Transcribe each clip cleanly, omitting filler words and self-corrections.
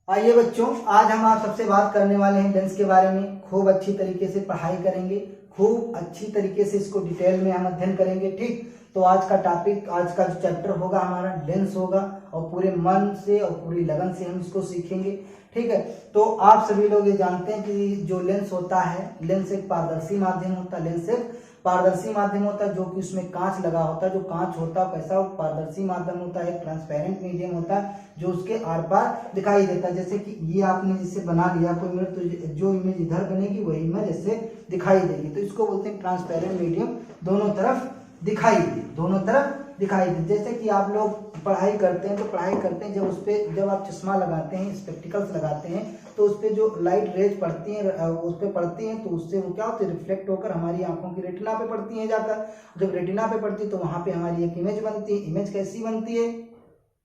आइए बच्चों, आज हम आप सबसे बात करने वाले हैं लेंस के बारे में। खूब अच्छी तरीके से पढ़ाई करेंगे, खूब अच्छी तरीके से इसको डिटेल में हम अध्ययन करेंगे। ठीक, तो आज का टॉपिक, आज का जो चैप्टर होगा हमारा लेंस होगा, और पूरे मन से और पूरी लगन से हम इसको सीखेंगे। ठीक है, तो आप सभी लोग ये जानते हैं कि जो लेंस होता है, लेंस एक पारदर्शी माध्यम होता है। लेंस एक पारदर्शी माध्यम होता है, जो कि उसमें कांच लगा होता है। जो कांच होता है कैसा, पारदर्शी माध्यम होता है, ट्रांसपेरेंट मीडियम होता है, जो उसके आर पार दिखाई देता है। जैसे कि ये आपने जिससे बना लिया कोई इमेज, तो जो इमेज इधर बनेगी वही इमेज इससे दिखाई देगी। तो इसको बोलते हैं ट्रांसपेरेंट मीडियम, दोनों तरफ दिखाई दे, दोनों तरफ दिखाई दे। जैसे कि आप लोग पढ़ाई करते हैं, तो पढ़ाई करते हैं जब उस पर, जब आप चश्मा लगाते हैं, स्पेक्टिकल्स लगाते हैं, तो उस पर जो लाइट रेज पड़ती हैं, उस पर पड़ती हैं, तो उससे वो क्या होती है, रिफ्लेक्ट होकर हमारी आंखों की रेटिना पे पड़ती हैं जाकर। जब रेटिना पे पड़ती है तो वहां पे हमारी एक इमेज बनती है। इमेज कैसी बनती है,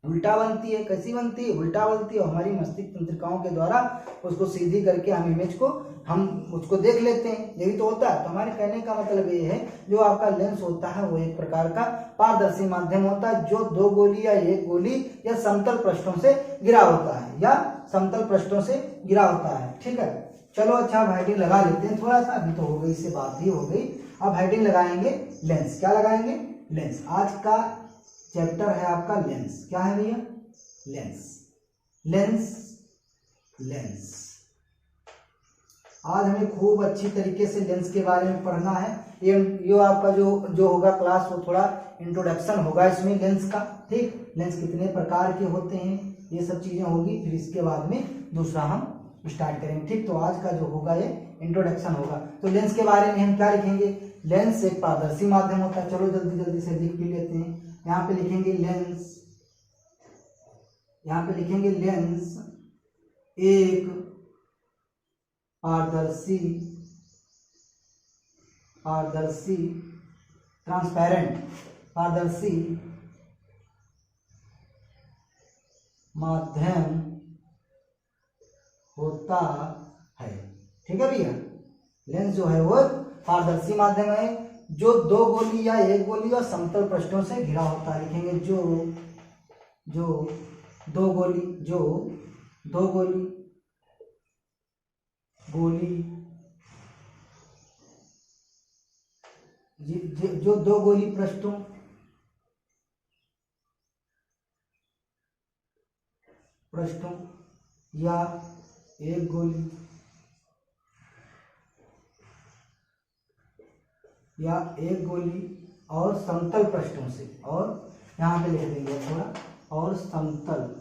उल्टा बनती है। कैसी बनती है, उल्टा बनती है, और हमारी मस्तिष्क तंत्रिकाओं के द्वारा उसको सीधी करके हम इमेज को, हम उसको देख लेते हैं। यही तो होता है। तो हमारे कहने का मतलब ये है, जो आपका लेंस होता है वो एक प्रकार का पारदर्शी माध्यम होता है, जो दो गोली या एक गोली या समतल पृष्ठों से घिरा होता है, या समतल पृष्ठों से घिरा होता है। ठीक है, चलो अच्छा, अब हेडिंग लगा लेते हैं थोड़ा सा। अभी तो हो गई, इससे बात ही हो गई। अब हेडिंग लगाएंगे लेंस। क्या लगाएंगे, लेंस। आज का चैप्टर है आपका लेंस। क्या है भैया, लेंस। Lens, lens. आज हमें खूब अच्छी तरीके से लेंस के बारे में पढ़ना है। ये आपका जो जो होगा क्लास, वो थोड़ा इंट्रोडक्शन होगा इसमें लेंस का। ठीक, लेंस कितने प्रकार के होते हैं, ये सब चीजें होगी। फिर इसके बाद में दूसरा हम स्टार्ट करेंगे। ठीक, तो आज का जो होगा ये इंट्रोडक्शन होगा। तो लेंस के बारे में हम क्या लिखेंगे, लेंस एक पारदर्शी माध्यम होता है। चलो जल्दी जल्दी से लिख भी लेते हैं। यहाँ पे लिखेंगे लेंस, यहाँ पे लिखेंगे लेंस एक पारदर्शी, पारदर्शी ट्रांसपेरेंट, पारदर्शी माध्यम होता है। ठीक है भैया, लेंस जो है वो पारदर्शी माध्यम है, जो दो गोली या एक गोली और समतल पृष्ठों से घिरा होता है। लिखेंगे जो जो दो गोली, जो दो गोली, गोली, जो दो गोली पृष्ठों, पृष्ठों या एक गोली, या एक गोली और समतल पृष्ठों से, और यहाँ पे लिख देंगे थोड़ा, और समतल,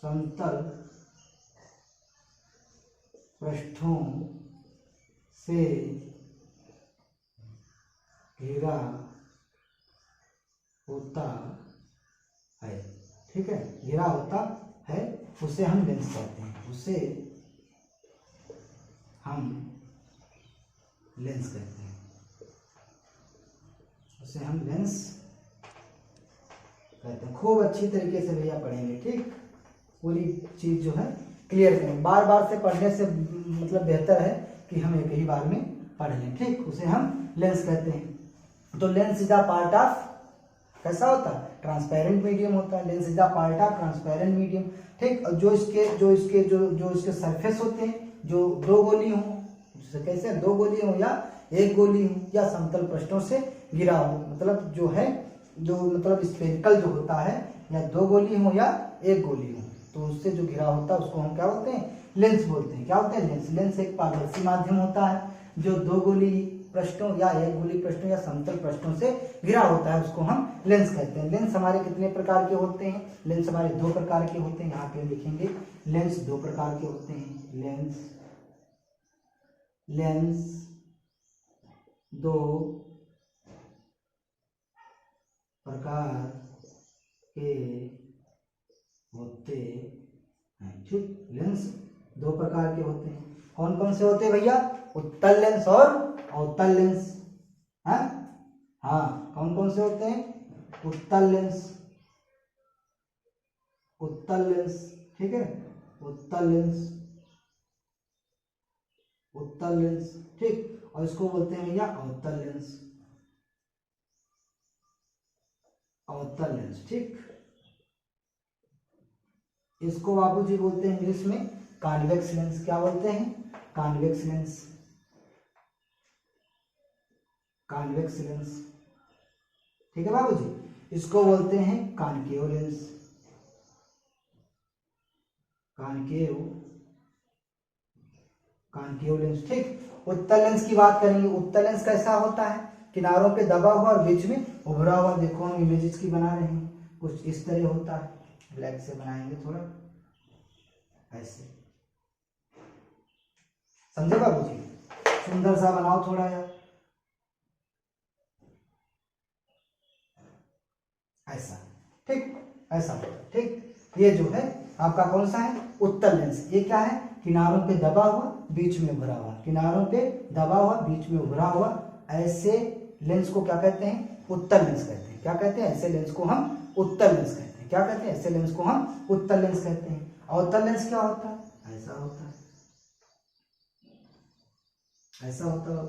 समतल पृष्ठों से घिरा होता है। ठीक है, घिरा होता है, उसे हम लेंस कहते हैं, उसे हम लेंस कहते हैं, उसे हम लेंस कहते हैं। खूब अच्छी तरीके से भैया पढ़ेंगे। ठीक, पूरी चीज जो है क्लियर करेंगे। बार बार से पढ़ने से मतलब बेहतर है कि हम एक ही बार में पढ़ लें। ठीक, उसे हम लेंस कहते हैं। तो lens is a part of, कैसा होता है, ट्रांसपेरेंट मीडियम होता है। Lens is a part of transparent medium. ठीक, जो इसके सरफेस होते हैं, जो दो गोली हो, कैसे, दो गोली हो या एक गोली हो, या समतल पृष्ठों से घिरा हो, मतलब जो है, जो मतलब स्फेरिकल जो होता है, या दो गोली हो या एक गोली हो, तो उससे जो घिरा होता है उसको हम क्या बोलते हैं, लेंस बोलते हैं। क्या होता है, लेंस। लेंस एक पारदर्शी माध्यम होता है, जो दो गोली पृष्ठों या एक गोली पृष्ठों या समतल पृष्ठों से घिरा होता है, उसको हम लेंस कहते हैं। लेंस हमारे कितने प्रकार के होते हैं, लेंस हमारे दो प्रकार के होते हैं। यहाँ पे लिखेंगे लेंस दो प्रकार के होते हैं। लेंस, लेंस दो प्रकार के होते हैं। ठीक, लेंस दो प्रकार के होते हैं। कौन कौन से होते हैं भैया, उत्तल लेंस और अवतल लेंस। हाँ हाँ, कौन कौन से होते हैं, उत्तल लेंस, उत्तल लेंस। ठीक है, उत्तल लेंस, उत्तल लेंस। ठीक, और इसको बोलते हैं भैया अवतल लेंस, अवतल लेंस। ठीक, इसको बाबूजी बोलते हैं इंग्लिश में कॉन्वेक्स लेंस। क्या बोलते हैं? Convex lens, convex lens. ठीक है बाबूजी। इसको बोलते हैं concave lens, concave, concave lens. ठीक। उत्तल लेंस की बात करेंगे। उत्तल लेंस कैसा होता है? किनारों पे दबा हुआ और बीच में उभरा हुआ। देखो हम इमेजेस की बना रहे हैं, कुछ इस तरह होता है। ब्लैक से बनाएंगे थोड़ा ऐसे, समझे बाबूजी? सुंदर सा बनाओ थोड़ा यार, ऐसा। ठीक, ऐसा। ठीक, ये जो है आपका कौन सा है? उत्तल लेंस। ये क्या है? किनारों पे दबा हुआ, बीच में उभरा हुआ। किनारों पे दबा हुआ, बीच में उभरा हुआ, ऐसे लेंस को क्या कहते हैं? उत्तल लेंस कहते हैं। क्या कहते हैं? ऐसे लेंस को हम उत्तल लेंस कहते हैं। क्या कहते हैं? ऐसे लेंस को हम उत्तल लेंस कहते हैं। अवतल लेंस क्या होता है? ऐसा होता है, ऐसा होता है।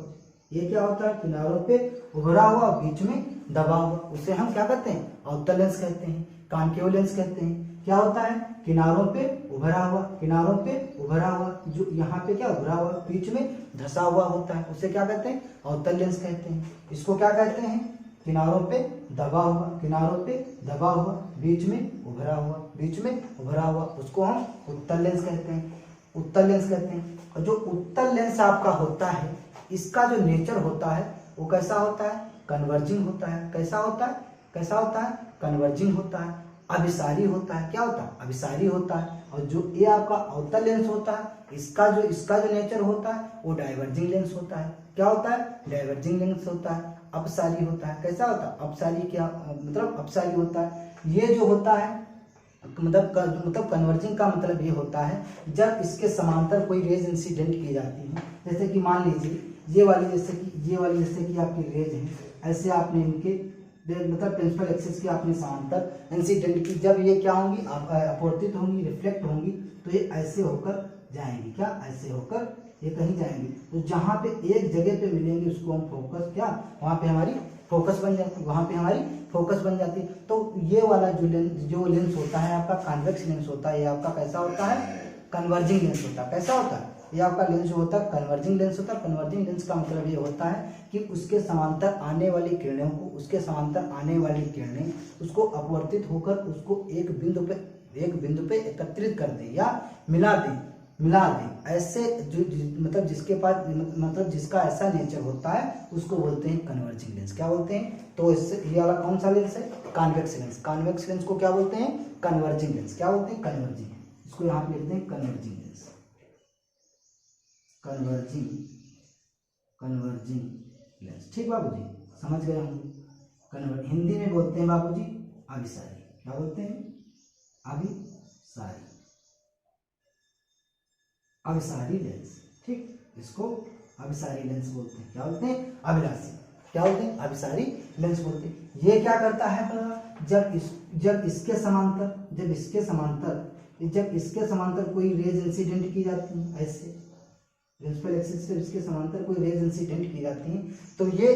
ये क्या होता है? किनारों पे उभरा हुआ, बीच में दबा हुआ, उसे हम क्या कहते हैं? अवतल लेंस कहते हैं, कॉनकेव लेंस कहते हैं। क्या होता है? किनारों पे उभरा हुआ, किनारों पे उभरा हुआ, जो यहाँ पे क्या उभरा हुआ, बीच में धसा हुआ होता है, उसे क्या कहते हैं? अवतल लेंस कहते हैं। इसको क्या कहते हैं? किनारों पे दबा हुआ, किनारों पे दबा हुआ, बीच में उभरा हुआ, बीच में उभरा हुआ, उसको हम उत्तल लेंस कहते हैं, उत्तल लेंस कहते हैं। और जो उत्तल लेंस आपका होता है, इसका जो नेचर होता है वो कैसा होता है? कन्वर्जिंग होता है। कैसा होता है? कैसा होता है? कन्वर्जिंग होता है, अभिसारी होता है। क्या होता है? अभिसारी होता है। और जो ये आपका अवतल लेंस होता है, इसका जो नेचर होता है वो डाइवर्जिंग लेंस होता है। क्या होता है? डाइवर्जिंग लेंस होता है, अपसारी होता है। कैसा होता है? अपसारी। क्या मतलब? अपसारी होता है। ये जो होता है मतलब कन्वर्जिंग का मतलब ये होता है जब इसके समांतर कोई रेज इंसिडेंट की जाती है। जैसे कि मान लीजिए ये वाली जैसे कि आपकी रेज है, ऐसे आपने इनके मतलब प्रिंसिपल एक्सिस के आपने समांतर इंसिडेंट की, जब ये क्या होंगी? अपवर्तित होंगी, रिफ्लेक्ट होंगी, तो ये ऐसे होकर जाएंगी। क्या? ऐसे होकर ये कहीं जाएंगी। तो जहाँ पे एक जगह पे मिलेंगे उसको हम फोकस, क्या वहाँ पे हमारी फोकस बन जाती है, वहाँ पे हमारी फोकस बन जाती है। तो ये वाला जो लेंस होता है आपका कॉन्वेक्स लेंस होता है, ये आपका कैसा होता है? कन्वर्जिंग लेंस होता है। कैसा होता है? ये आपका लेंस जो होता है कन्वर्जिंग लेंस होता है। कन्वर्जिंग लेंस का मतलब ये होता है कि उसके समांतर आने वाली किरणों को, उसके समांतर आने वाली किरणें उसको अपवर्तित होकर उसको एक बिंदु पे एकत्रित कर दे या मिला दे। ऐसे मतलब जिसके पास मतलब जिसका ऐसा नेचर होता है उसको बोलते हैं कन्वर्जिंग लेंस। क्या बोलते हैं? तो इससे ये वाला कौन सा लेंस है? Convex lens. कॉन्वेक्स लेंस को क्या बोलते हैं? Converging lens. क्या बोलते हैं? कन्वर्जिंग। इसको यहाँ पे लिखते हैं कन्वर्जिंग लेंस, कन्वर्जिंग लेंस। ठीक बाबूजी, समझ गए हम। हिंदी में बोलते हैं बाबूजी अभिसारी। क्या बोलते हैं? अभिसारी लेंस। ठीक, इसको अभिसारी लेंस बोलते हैं। क्या बोलते हैं? अभिलाषी। क्या बोलते हैं? अभिसारी लेंस बोलते हैं। ये क्या करता है? जब इसके समांतर कोई रेज इंसिडेंट की जाती है, ऐसे प्रिंसिपल एक्सिस से इसके समांतर कोई रेज इंसिडेंट की जाती है, तो ये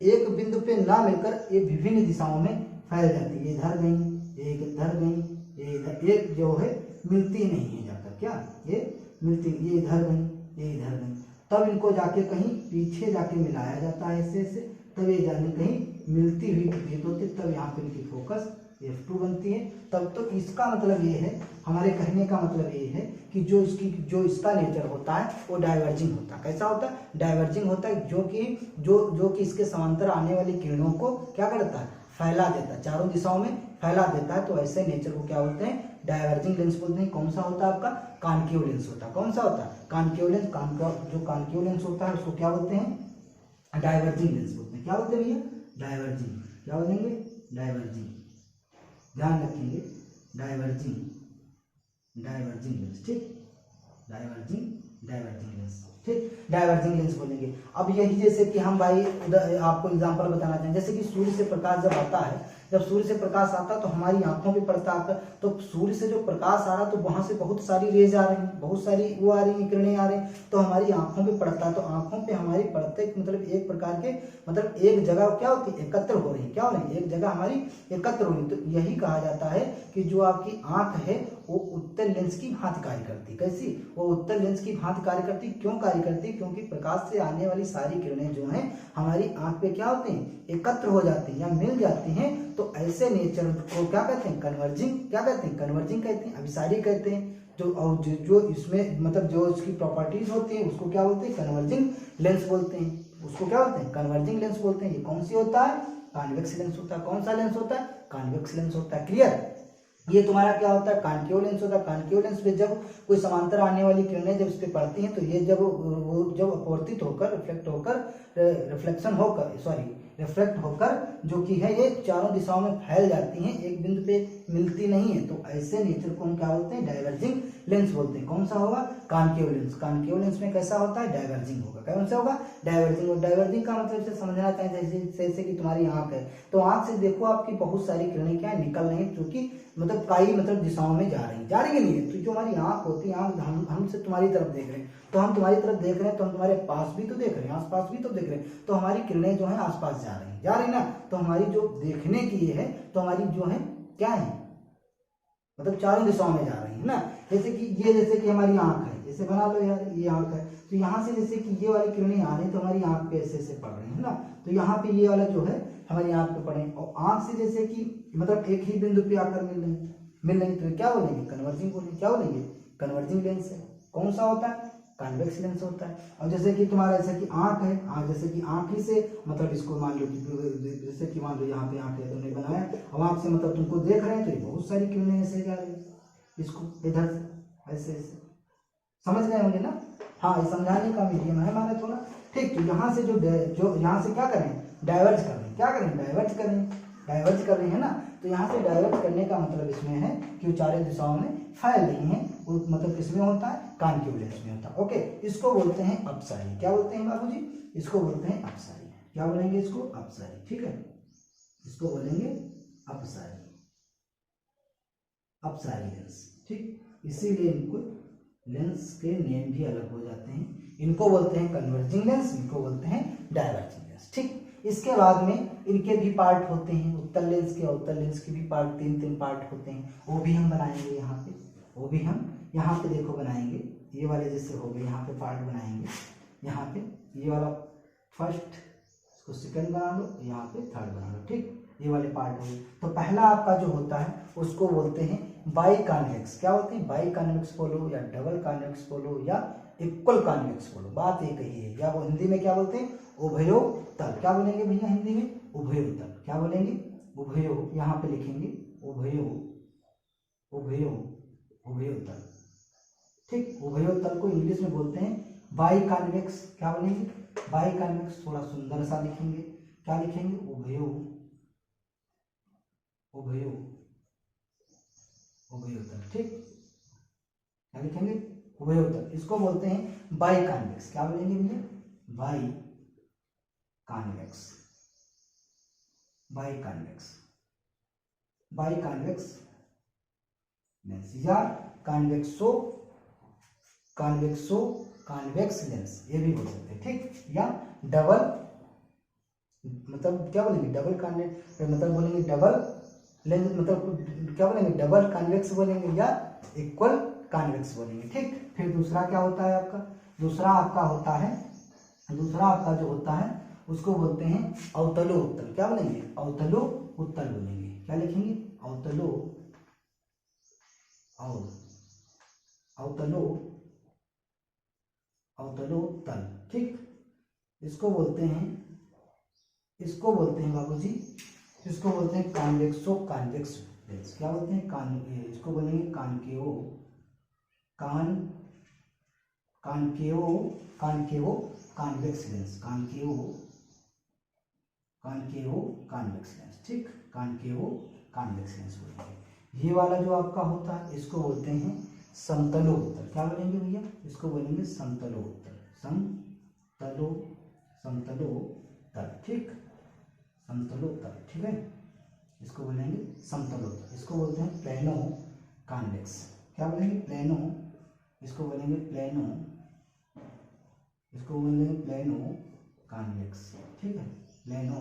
एक बिंदु पे ना मिलकर ये विभिन्न दिशाओं में फैल जाती है। इधर गई, एक इधर गई, ये इधर, एक जो है मिलती नहीं है जाकर। क्या? ये मिलती, ये इधर गई, ये इधर गई, तब इनको जाके कहीं पीछे जाके मिलाया जाता है ऐसे, तब ये जाने कहीं मिलती हुई प्रतीत होती, तब यहाँ पे इनकी फोकस F2 बनती है। तब तो इसका मतलब ये है, हमारे कहने का मतलब ये है कि जो इसका नेचर होता है वो डाइवर्जिंग होता है। कैसा होता है? डाइवर्जिंग होता है, जो कि इसके समांतर आने वाली किरणों को क्या करता है? फैला देता है, चारों दिशाओं में फैला देता है। तो ऐसे नेचर को क्या बोलते हैं? डाइवर्जिंग लेंस बोलते हैं। कौन सा होता है आपका? कॉनकेव लेंस होता है। कौन सा होता है? Concave lens. जो कॉनकेव लेंस होता है उसको क्या बोलते हैं? डाइवर्जिंग लेंस बोलते हैं। क्या बोलते हैं भैया? डाइवर्जिंग। क्या बोलेंगे? डाइवर्जिंग। ध्यान रखेंगे, डाइवर्जिंग लेंस। ठीक, डाइवर्जिंग लेंस। ठीक, डाइवर्जिंग लेंस बोलेंगे। अब यही जैसे कि हम भाई आपको एग्जांपल बताना चाहें, जैसे कि सूर्य से प्रकाश जब आता है, जब सूर्य से प्रकाश आता तो हमारी आंखों पे पड़ता है। तो सूर्य से जो प्रकाश आ रहा तो वहां से बहुत सारी रेज आ रही हैं, बहुत सारी वो आ रही हैं, किरणें आ रही हैं, तो हमारी आंखों पे पड़ता है। तो आंखों पे हमारी पड़ते मतलब एक प्रकार के मतलब एक जगह क्या होती है? एकत्र हो रही है। क्या हो रही है? एक जगह हमारी एकत्र हो रही है। तो यही कहा जाता है कि जो आपकी आंख है वो उत्तल लेंस की भांति कार्य करती। कैसी? वो उत्तल लेंस की भांति कार्य करती। क्यों कार्य करती? क्योंकि प्रकाश से आने वाली सारी किरणें जो हैं हमारी आंख पे क्या होती हैं, एकत्र हो जाती हैं या मिल जाती हैं। तो ऐसे नेचर को क्या कहते हैं, कन्वर्जिंग, क्या कहते हैं, कन्वर्जिंग कहते हैं, अभिसारी कहते हैं। जो इसमें मतलब जो इसकी प्रॉपर्टीज होती है उसको क्या बोलते हैं, कन्वर्जिंग लेंस बोलते हैं। उसको क्या बोलते हैं, कन्वर्जिंग लेंस बोलते हैं। ये कौन सी होता है, कॉन्वेक्स लेंस होता है। कौन सा लेंस होता है, कॉन्वेक्स लेंस होता है। क्लियर? ये तुम्हारा क्या होता है, कॉन्केव लेंस होता है। कॉन्केव लेंस पे जब कोई समांतर आने वाली किरणें जब इस पे पड़ती हैं तो ये जब वो जब अपवर्तित होकर रिफ्लेक्ट होकर जो कि है ये चारों दिशाओं में फैल जाती हैं, एक बिंदु पे मिलती नहीं है। तो ऐसे नेचर को हम क्या बोलते हैं, डाइवर्जिंग लेंस बोलते हैं। कौन सा होगा, कॉन्केव लेंस। कॉन्केव लेंस में कैसा होता है, डाइवर्जिंग होगा। कौन सा होगा, डाइवर्जिंग। और डाइवर्जिंग का मतलब से समझना चाहिए, जैसे कि तुम्हारी आंख है तो आंख से देखो आपकी बहुत सारी किरणें क्या निकल रही हैं, क्योंकि मतलब कई मतलब दिशाओं में जा रही नहीं है। तो जो हमारी आंख होती है, आंख हमसे तुम्हारी तरफ देख रहे हैं, तो हम तुम्हारी तरफ देख रहे हैं तो हम तुम्हारे पास भी तो देख रहे हैं, आसपास भी तो देख रहे हैं। तो हमारी किरणें जो है आसपास जा रही ना। तो हमारी जो देखने की ये है तो हमारी जो है क्या है, मतलब चारों दिशाओं में जा रही है ना। जैसे कि हमारी आंख है, जैसे बना लो यार, ये आंख है तो यहाँ से जैसे कि ये वाली किरणें आ रही है तो हमारी आंख पे ऐसे पड़ रही है ना। तो यहाँ पे ये वाला जो है हमारी आंख पे पड़े और आंख से जैसे कि मतलब एक ही बिंदु पे आकर मिल रही तो क्या बोलेंगे, कन्वर्जिंग बोलेंगे। क्या बोलेंगे, कन्वर्जिंग लेंस है। कौन सा होता है, कॉन्वेक्स लेंस होता है। और जैसे कि तुम्हारा जैसे कि आंख है, जैसे कि आंख ही से मतलब इसको मान लो कि जैसे कि मान लो यहाँ पे आंख है तुमने बनाया, अब आंख से मतलब तुमको देख रहे हैं तो ये बहुत सारी किरणें ऐसे जा रही है, इसको इधर से ऐसे ऐसे, समझ गए होंगे ना। हाँ, ये समझाने का मीडियम है हमारा थोड़ा। ठीक, तो यहाँ से जो यहाँ से क्या करें, डाइवर्ज कर रहे हैं। क्या करें, डाइवर्ज कर रहे हैं ना। तो यहाँ से डाइवर्ज करने का मतलब इसमें है कि वो चारों दिशाओं में फैल रही हैं। मतलब किसमें होता है, कॉन्केव लेंस में होता है। ओके, इसको बोलते हैं अपसारी। क्या बोलते हैं बाबूजी, इसको बोलते हैं अपसारी। क्या बोलेंगे इसको, अपसारी। ठीक है, इसको बोलेंगे अपसारी लेंस। ठीक, इसीलिए इनको लेंस के नेम भी अलग हो जाते हैं। इनको बोलते हैं कन्वर्जिंग लेंस, इनको बोलते हैं डाइवर्जिंग लेंस। ठीक, इसके बाद में इनके भी पार्ट होते हैं, उत्तल लेंस के अवतल लेंस के भी पार्ट, तीन पार्ट होते हैं। वो भी हम बनाएंगे यहाँ पे, वो भी हम यहाँ पे देखो बनाएंगे। ये वाले जैसे हो गए, यहाँ पे पार्ट बनाएंगे। यहाँ पे ये वाला फर्स्ट, इसको सेकंड बना लो, यहाँ पे थर्ड बना लो। ठीक, ये वाले पार्ट हो गए। तो पहला आपका जो होता है उसको बोलते हैं बाई कॉन्वेक्स। क्या बोलते हैं, बाई कॉन्वेक्स बोलो या डबल कॉन्वेक्स बोलो या इक्वल कॉन्वेक्स बोलो, बात एक ही है। या वो हिंदी में क्या बोलते हैं, उभयोतल। क्या बोलेंगे भैया हिंदी में, उभयोतल। क्या बोलेंगे, उभयो, यहाँ पे लिखेंगे उभयोतल। ठीक, उभयोतल को इंग्लिश में बोलते हैं बाई कॉन्वेक्स। क्या बोलेंगे, बाई कॉन्वेक्स। थोड़ा सुंदर सा लिखेंगे, क्या लिखेंगे, उभयोतल। ठीक, क्या लिखेंगे, उभयोतल। इसको बोलते हैं बाई कॉन्वेक्स। क्या बोलेंगे भैया, बाई कॉन्वेक्स लेंस या कॉन्वेक्स लेंस, ये भी बोल सकते हैं। ठीक, या डबल, मतलब क्या बोलेंगे, डबल कॉन्वेक्स, मतलब बोलेंगे डबल लेंस, मतलब क्या बोलेंगे, डबल कॉन्वेक्स बोलेंगे या इक्वल कॉन्वेक्स बोलेंगे। ठीक, फिर दूसरा क्या होता है आपका, दूसरा आपका जो होता है उसको बोलते हैं अवतलो उत्तल। क्या बोलेंगे, अवतलो उत्तल बोलेंगे। क्या लिखेंगे, अवतलो उत्तल। ठीक, इसको बोलते हैं बाबूजी, इसको बोलते हैं कॉन्वेक्स लेंस। क्या बोलते हैं, इसको बोलेंगे कॉन्वेक्स लेंस, कॉन्वेक्स लेंस। ठीक, कॉन्वेक्स लेंस बोलेंगे। ये वाला जो आपका होता है इसको बोलते हैं समतलो उत्तल। क्या बोलेंगे भैया, इसको बोलेंगे समतलो उत्तल। समतलो उत्तल। ठीक, समतलो उत्तल। ठीक है, इसको बोलेंगे समतलो उत्तल। इसको बोलते हैं प्लेनो कॉन्वेक्स। क्या बोलेंगे, प्लेनो, इसको बोलेंगे प्लेनो कॉन्वेक्स। ठीक है, प्लेनो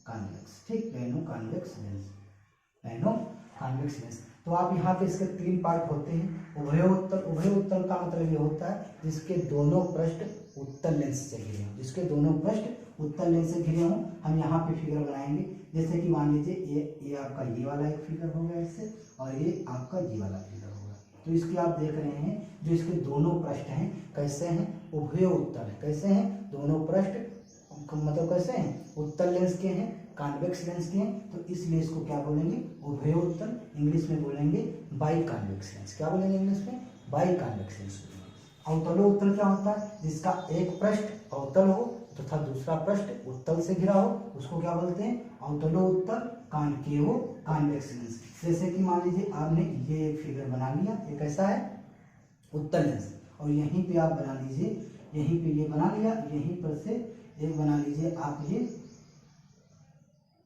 कॉन्वेक्स। ठीक, plano convex lens, plano convex lens. तो आप यहाँ पे इसके 3 पार्ट होते हैं। उभयोत्तल, उभयोत्तल का मतलब ये होता है जिसके दोनों पृष्ठ उत्तल लेंस से घिरे हों, जिसके दोनों पृष्ठ उत्तल लेंस से घिरे हों। हम यहाँ पे फिगर बनाएंगे, जैसे कि मान लीजिए ये आपका ये वाला एक फिगर हो गया इससे, और ये आपका ये वाला फिगर होगा। तो इसके आप देख रहे हैं जो इसके दोनों पृष्ठ हैं कैसे हैं, उभयोत्तल। कैसे हैं दोनों पृष्ठ, मतलब कैसे हैं, उत्तल लेंस के हैं, कॉन्वेक्स लेंस के हैं। तो इसलिए इसको क्या बोलेंगे, उभयोत्तल। इंग्लिश में बोलेंगे बाई कॉन्वेक्स लेंस। क्या बोलेंगे इंग्लिश में, बाई कॉन्वेक्स लेंस। अवतलोत्तल क्या होता है, जिसका एक पृष्ठ अवतल हो तथा दूसरा पृष्ठ उत्तल से घिरा हो, उसको क्या बोलते हैं, अवतलोत्तल कॉन्केव कॉन्वेक्स लेंस। जैसे कि मान लीजिए आपने ये एक फिगर बना लिया, ये कैसा है, उत्तल लेंस, और यहीं पे आप बना लीजिए, यहीं पे ये बना लिया, यहीं पर से एक बना लीजिए आप, ये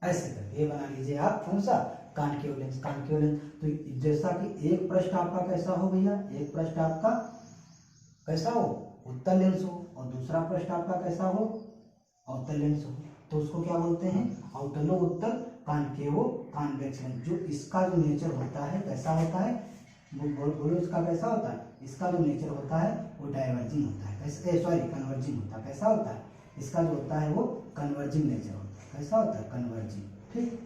ऐसे करके ये बना लीजिए आप, कौन सा, कॉन्केव लेंस। कॉन्केव लेंस तो जैसा कि एक पृष्ठ आपका कैसा हो भैया, एक पृष्ठ आपका कैसा हो, उत्तल लेंस हो, और दूसरा पृष्ठ आपका कैसा हो, अवतल लेंस हो, तो उसको क्या बोलते हैं, अवतलोत्तल कॉन्केव कॉन्वेक्स लेंस। जो इसका जो नेचर होता है कैसा होता है, बोलो इसका कैसा होता है, इसका जो नेचर होता है वो डाइवर्जिंग होता है, कैसे, सॉरी कन्वर्जिंग होता है। कैसा होता है, इसका जो होता है वो कन्वर्जिंग नेचर होता है। कैसा होता है, कन्वर्जिंग। ठीक,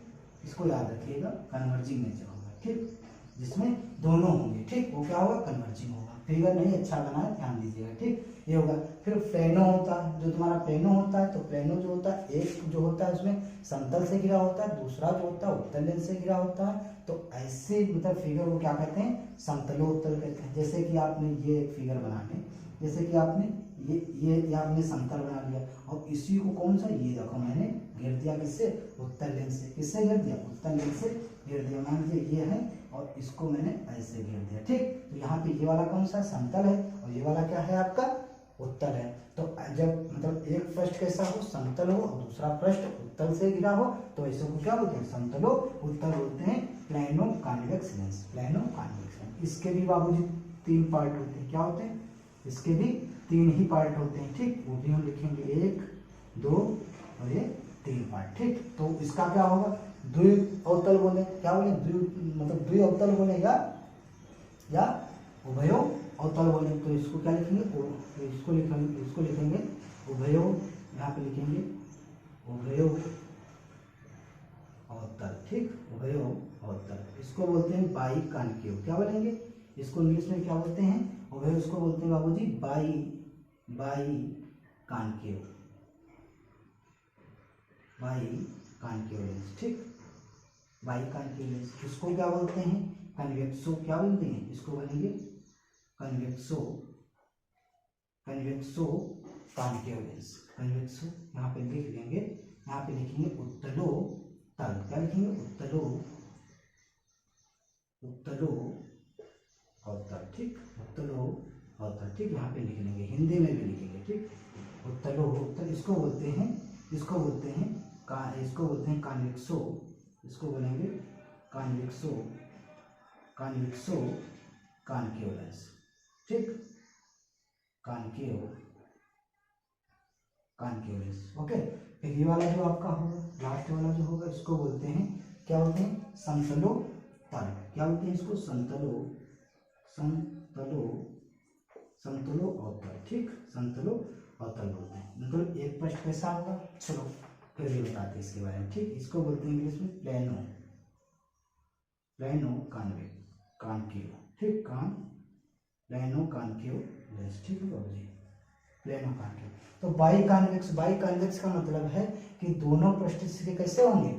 इसको याद रखिएगा, कन्वर्जिंग नेचर होगा। ठीक, जिसमें दोनों होंगे, ठीक, वो क्या होगा, कन्वर्जिंग होगा। फिगर नहीं अच्छा बना है, ध्यान दीजिएगा। ठीक, ये होगा। फिर प्लेनो होता है, जो तुम्हारा प्लेनो होता है, तो प्लेनो जो होता है, एक जो होता है उसमें समतल से घिरा होता है, दूसरा जो होता है उत्तल लेंस से घिरा होता है। तो ऐसे मतलब फिगर को क्या कहते हैं, समतलोत्तल कहते हैं। जैसे कि आपने ये एक फिगर बना लें, जैसे कि आपने ये आपने समतल बना लिया, और इसी को कौन सा, ये देखो मैंने घेर दिया, किससे, उत्तल लेंस से। किससे घेर दिया, उत्तल लेंस से घेर दिया। मान लीजिए ये है और इसको मैंने ऐसे घेर दिया। ठीक, तो यहाँ पे ये वाला कौन सा, समतल है, और ये वाला क्या है आपका, उत्तल है। तो जब मतलब एक पृष्ठ कैसा हो, समतल हो, और दूसरा पृष्ठ उत्तल से घिरा हो, तो ऐसे को क्या बोलते हैं, समतलो उत्तल बोलते हैं, plano convex lens. Plano convex lens. इसके भी बाबूजी 3 पार्ट होते हैं। क्या होते हैं, इसके भी 3 ही पार्ट होते हैं। ठीक, वो भी हम लिखेंगे 1, 2 और ये 3 पार्ट। ठीक, तो इसका क्या होगा, द्वि अवतल बोले, क्या बोले, मतलब द्वि अवतल बोले या उभयो अवतल बोले। तो इसको क्या लिखेंगे, तो इसको लिखेंगे उभयो, यहाँ पे लिखेंगे उभयो अवतल। ठीक, उभयो अवतल, इसको बोलते हैं बाई कॉन्केव। क्या बोलेंगे, इसको इंग्लिश में क्या बोलते हैं, उभयो, इसको बोलते हैं बाबूजी by concave, by concave lens. ठीक, बाई कॉन्केव लेंस। इसको क्या बोलते हैं, कन्वेक्सो। क्या बोलते हैं, इसको बोलेंगे कन्वेक्सो कॉन्केव लेंस। कन्वेक्सो यहाँ पे लिख लेंगे, यहाँ पे लिखेंगे उत्तलो तल। क्या लिखेंगे, उत्तलो अवतल। ठीक, उत्तलो अवतल। ठीक, यहाँ पे लिख लेंगे, हिंदी में भी लिखेंगे। ठीक, उत्तलो उत्तल, इसको बोलते हैं कॉन्वेक्सो, इसको बोलेंगे कॉन्वेक्सो कॉन्केव लेंस। ठीक, कॉन्केव लेंस। ओके, फिर ये वाला जो आपका होगा, लास्ट वाला जो होगा, इसको बोलते हैं, क्या बोलते हैं, समतलो तल। क्या बोलते हैं इसको, समतलो अवतल। ठीक, समतलो अवतल बोलते हैं। मतलब एक पृष्ठ कैसा होगा, चलो फिर ये बताते हैं इसके बारे में। ठीक, इसको बोलते हैं इंग्लिश में प्लेनो कॉन्केव। ठीक, प्लेनो कॉन्केव लेंस। ठीक है बाबू जी, प्लेनो कॉन्केव। तो बाई कॉन्वेक्स का मतलब है कि दोनों पृष्ठ से कैसे होंगे,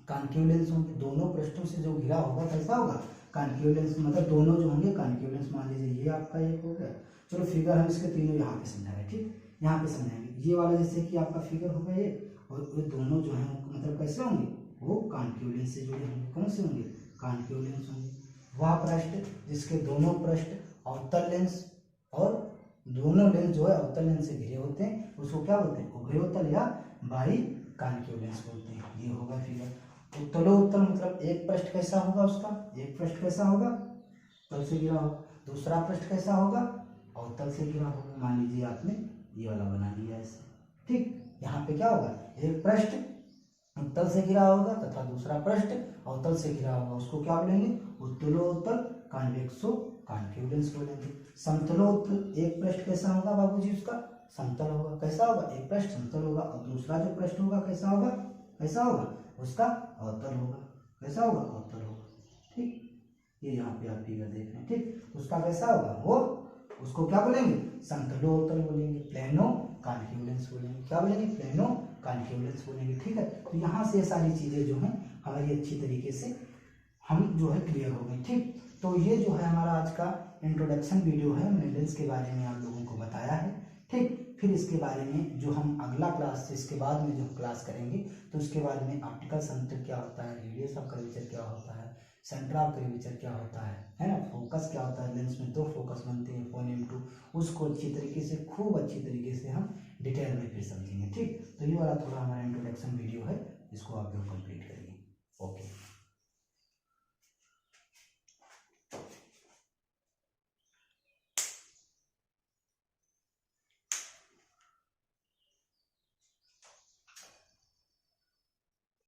कॉन्केव लेंस होंगे। दोनों पृष्ठों से जो घिरा होगा कैसा होगा, कॉन्केव लेंस, मतलब दोनों जो होंगे कॉन्केव लेंस। मान लीजिए ये आपका एक हो गया, चलो फिगर हम इसके तीनों यहाँ पे समझाएंगे। ठीक, यहाँ पे समझाएंगे। ये वाला जैसे कि आपका फिगर होगा ये, और ये दोनों जो हैं मतलब कैसे होंगे, वो कॉन्केव लेंस से जुड़े होंगे। कौन से होंगे, कॉन्केव लेंस होंगे। वह पृष्ठ जिसके दोनों पृष्ठ अवतल लेंस और दोनों लेंस जो है अवतल लेंस से घिरे होते हैं, उसको क्या बोलते हैं, उभयोत्तल या बाई कॉन्केव लेंस बोलते हैं। ये होगा फिगर। उत्तलोत्तल मतलब एक पृष्ठ कैसा होगा उसका, एक पृष्ठ कैसा होगा, तल से घिरा होगा, दूसरा पृष्ठ कैसा होगा, अवतल से घिरा होगा। मान लीजिए आपने ये वाला बना लिया ऐसे। ठीक, यहाँ पे क्या होगा, एक पृष्ठ उत्तल से घिरा होगा तथा दूसरा पृष्ठ अवतल से घिरा होगा, उसको क्या बोलेंगे? उत्तलोत्तल कॉन्वेक्सो कॉन्केवलेंस बोलेंगे। समतलोत्तल, एक पृष्ठ कैसा होगा बाबूजी? उसका समतल होगा। कैसा होगा? एक पृष्ठ समतल होगा और दूसरा जो पृष्ठ होगा कैसा होगा? कैसा होगा? उसका अवतल होगा। कैसा होगा? अवतल होगा। ठीक, ये यहाँ पे आप फिगर देख रहे हैं। ठीक, उसका कैसा होगा? वो उसको क्या बोलेंगे? समतलोत्तल बोलेंगे, प्लेनो कॉन्केवलेंस बोलेंगे। क्या बोलेंगे? प्लेनो कॉन्केवलेंस बोलेंगे। ठीक है, तो यहाँ से सारी चीजें जो हैं हमारी अच्छी तरीके से हम जो है क्लियर हो गई। ठीक, तो ये जो है हमारा आज का इंट्रोडक्शन वीडियो है, हमने लेंस के बारे में आप लोगों को बताया है। ठीक, फिर इसके बारे में जो हम अगला क्लास, इसके बाद में जो क्लास करेंगे तो उसके बारे में ऑप्टिकल सेंटर क्या होता है, रेडियस ऑफ कर्वेचर क्या होता है, सेंटर ऑफ कर्वेचर क्या होता है ना, फोकस क्या होता है, लेंस में 2 फोकस बनते हैं F1 M2, उसको अच्छी तरीके से, खूब अच्छी तरीके से हम डिटेल में फिर समझेंगे। ठीक, तो ये वाला थोड़ा हमारा इंट्रोडक्शन वीडियो है, इसको आप लोग कंप्लीट करिए। ओके।